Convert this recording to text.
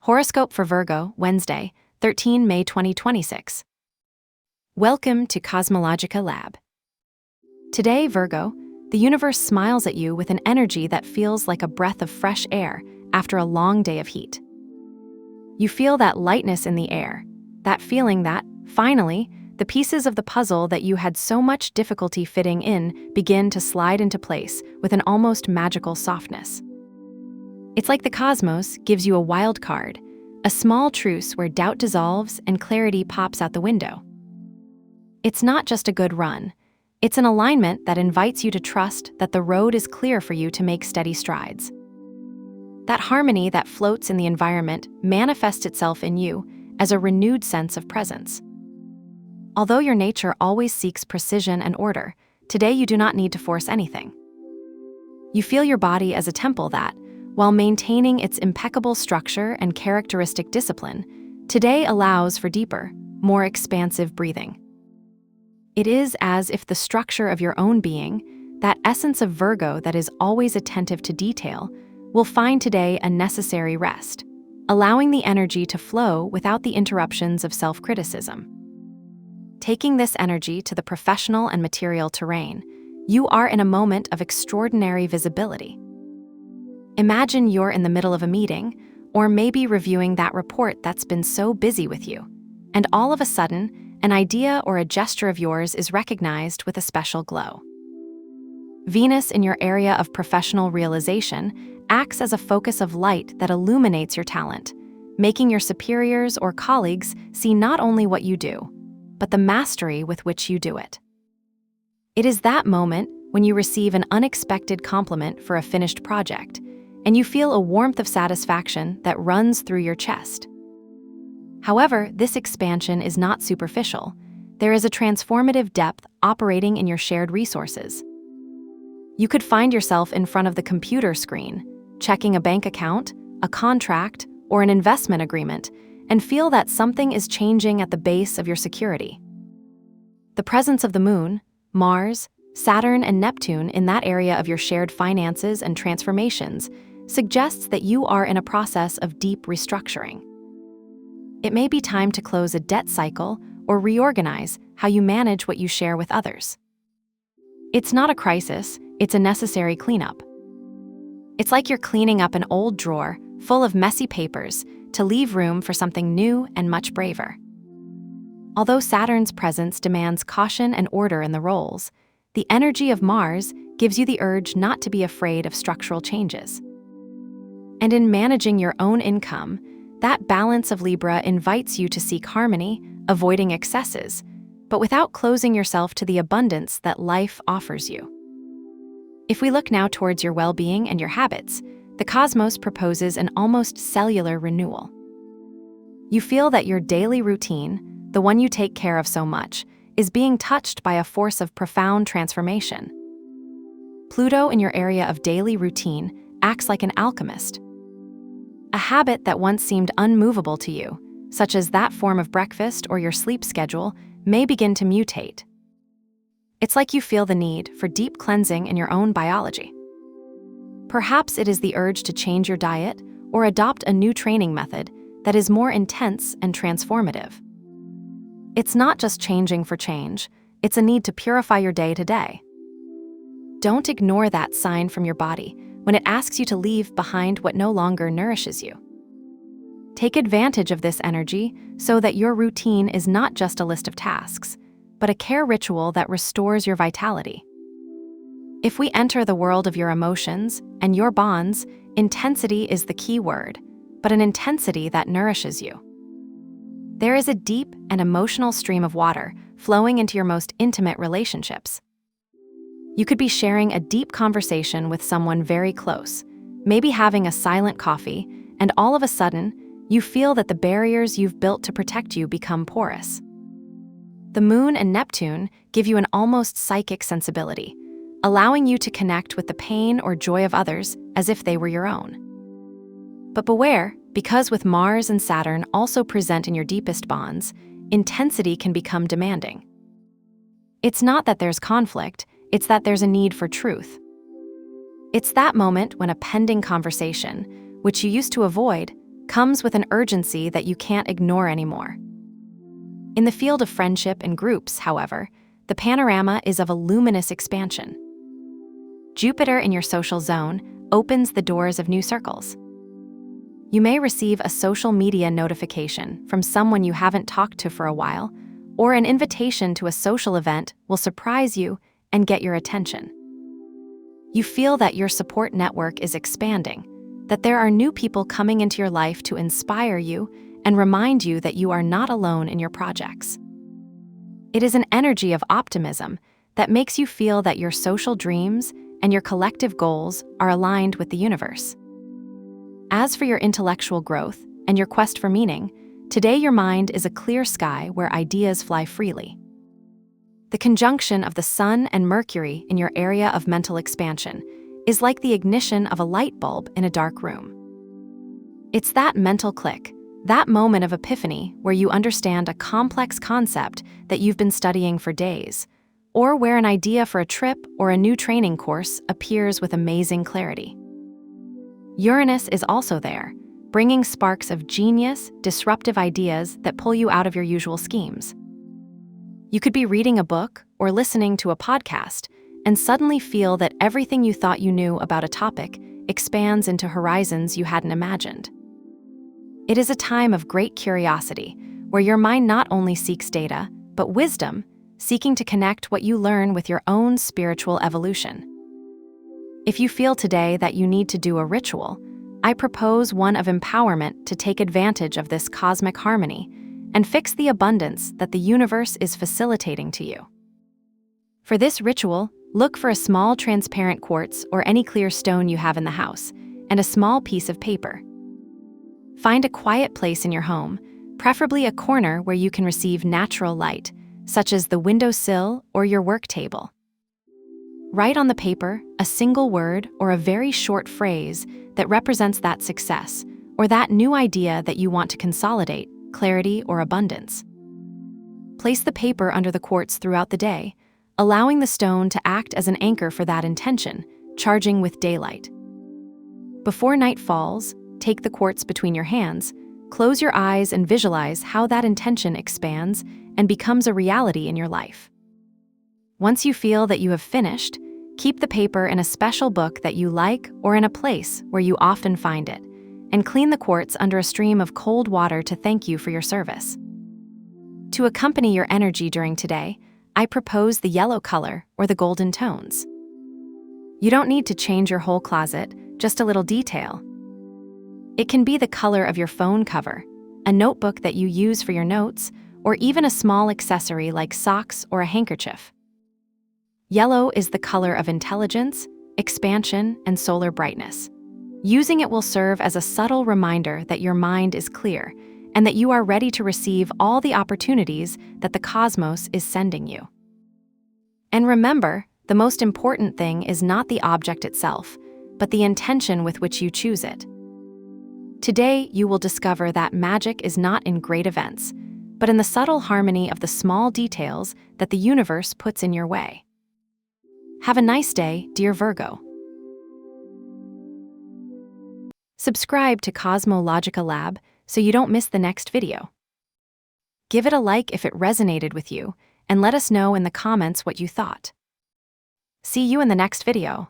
Horoscope for Virgo, Wednesday, 13 May 2026. Welcome to CosmologicaLab. Today, Virgo, the universe smiles at you with an energy that feels like a breath of fresh air after a long day of heat. You feel that lightness in the air, that feeling that, finally, the pieces of the puzzle that you had so much difficulty fitting in begin to slide into place with an almost magical softness. It's like the cosmos gives you a wild card, a small truce where doubt dissolves and clarity pops out the window. It's not just a good run. It's an alignment that invites you to trust that the road is clear for you to make steady strides. That harmony that floats in the environment manifests itself in you as a renewed sense of presence. Although your nature always seeks precision and order, today you do not need to force anything. You feel your body as a temple that, while maintaining its impeccable structure and characteristic discipline, today allows for deeper, more expansive breathing. It is as if the structure of your own being, that essence of Virgo that is always attentive to detail, will find today a necessary rest, allowing the energy to flow without the interruptions of self-criticism. Taking this energy to the professional and material terrain, you are in a moment of extraordinary visibility. Imagine you're in the middle of a meeting, or maybe reviewing that report that's been so busy with you, and all of a sudden, an idea or a gesture of yours is recognized with a special glow. Venus in your area of professional realization acts as a focus of light that illuminates your talent, making your superiors or colleagues see not only what you do, but the mastery with which you do it. It is that moment when you receive an unexpected compliment for a finished project, and you feel a warmth of satisfaction that runs through your chest. However, this expansion is not superficial. There is a transformative depth operating in your shared resources. You could find yourself in front of the computer screen, checking a bank account, a contract, or an investment agreement, and feel that something is changing at the base of your security. The presence of the Moon, Mars, Saturn, and Neptune in that area of your shared finances and transformations suggests that you are in a process of deep restructuring. It may be time to close a debt cycle or reorganize how you manage what you share with others. It's not a crisis, it's a necessary cleanup. It's like you're cleaning up an old drawer full of messy papers to leave room for something new and much braver. Although Saturn's presence demands caution and order in the roles, the energy of Mars gives you the urge not to be afraid of structural changes. And in managing your own income, that balance of Libra invites you to seek harmony, avoiding excesses, but without closing yourself to the abundance that life offers you. If we look now towards your well-being and your habits, the cosmos proposes an almost cellular renewal. You feel that your daily routine, the one you take care of so much, is being touched by a force of profound transformation. Pluto in your area of daily routine acts like an alchemist. A habit that once seemed unmovable to you, such as that form of breakfast or your sleep schedule, may begin to mutate. It's like you feel the need for deep cleansing in your own biology. Perhaps it is the urge to change your diet or adopt a new training method that is more intense and transformative. It's not just changing for change, it's a need to purify your day to day. Don't ignore that sign from your body when it asks you to leave behind what no longer nourishes you. Take advantage of this energy so that your routine is not just a list of tasks, but a care ritual that restores your vitality. If we enter the world of your emotions and your bonds, intensity is the key word, but an intensity that nourishes you. There is a deep and emotional stream of water flowing into your most intimate relationships. You could be sharing a deep conversation with someone very close, maybe having a silent coffee, and all of a sudden, you feel that the barriers you've built to protect you become porous. The Moon and Neptune give you an almost psychic sensibility, allowing you to connect with the pain or joy of others as if they were your own. But beware, because with Mars and Saturn also present in your deepest bonds, intensity can become demanding. It's not that there's conflict, it's that there's a need for truth. It's that moment when a pending conversation, which you used to avoid, comes with an urgency that you can't ignore anymore. In the field of friendship and groups, however, the panorama is of a luminous expansion. Jupiter in your social zone opens the doors of new circles. You may receive a social media notification from someone you haven't talked to for a while, or an invitation to a social event will surprise you and get your attention. You feel that your support network is expanding, that there are new people coming into your life to inspire you and remind you that you are not alone in your projects. It is an energy of optimism that makes you feel that your social dreams and your collective goals are aligned with the universe. As for your intellectual growth and your quest for meaning, today your mind is a clear sky where ideas fly freely. The conjunction of the Sun and Mercury in your area of mental expansion is like the ignition of a light bulb in a dark room. It's that mental click, that moment of epiphany where you understand a complex concept that you've been studying for days, or where an idea for a trip or a new training course appears with amazing clarity. Uranus is also there, bringing sparks of genius, disruptive ideas that pull you out of your usual schemes. You could be reading a book or listening to a podcast and suddenly feel that everything you thought you knew about a topic expands into horizons you hadn't imagined. It is a time of great curiosity, where your mind not only seeks data, but wisdom, seeking to connect what you learn with your own spiritual evolution. If you feel today that you need to do a ritual, I propose one of empowerment to take advantage of this cosmic harmony and fix the abundance that the universe is facilitating to you. For this ritual, look for a small transparent quartz or any clear stone you have in the house, and a small piece of paper. Find a quiet place in your home, preferably a corner where you can receive natural light, such as the windowsill or your work table. Write on the paper a single word or a very short phrase that represents that success or that new idea that you want to consolidate, clarity or abundance. Place the paper under the quartz throughout the day, allowing the stone to act as an anchor for that intention, charging with daylight. Before night falls, take the quartz between your hands, close your eyes and visualize how that intention expands and becomes a reality in your life. Once you feel that you have finished, keep the paper in a special book that you like or in a place where you often find it, and clean the quartz under a stream of cold water to thank you for your service. To accompany your energy during today, I propose the yellow color or the golden tones. You don't need to change your whole closet, just a little detail. It can be the color of your phone cover, a notebook that you use for your notes, or even a small accessory like socks or a handkerchief. Yellow is the color of intelligence, expansion, and solar brightness. Using it will serve as a subtle reminder that your mind is clear and that you are ready to receive all the opportunities that the cosmos is sending you. And remember, the most important thing is not the object itself, but the intention with which you choose it. Today, you will discover that magic is not in great events, but in the subtle harmony of the small details that the universe puts in your way. Have a nice day, dear Virgo. Subscribe to CosmologicaLab so you don't miss the next video. Give it a like if it resonated with you, and let us know in the comments what you thought. See you in the next video.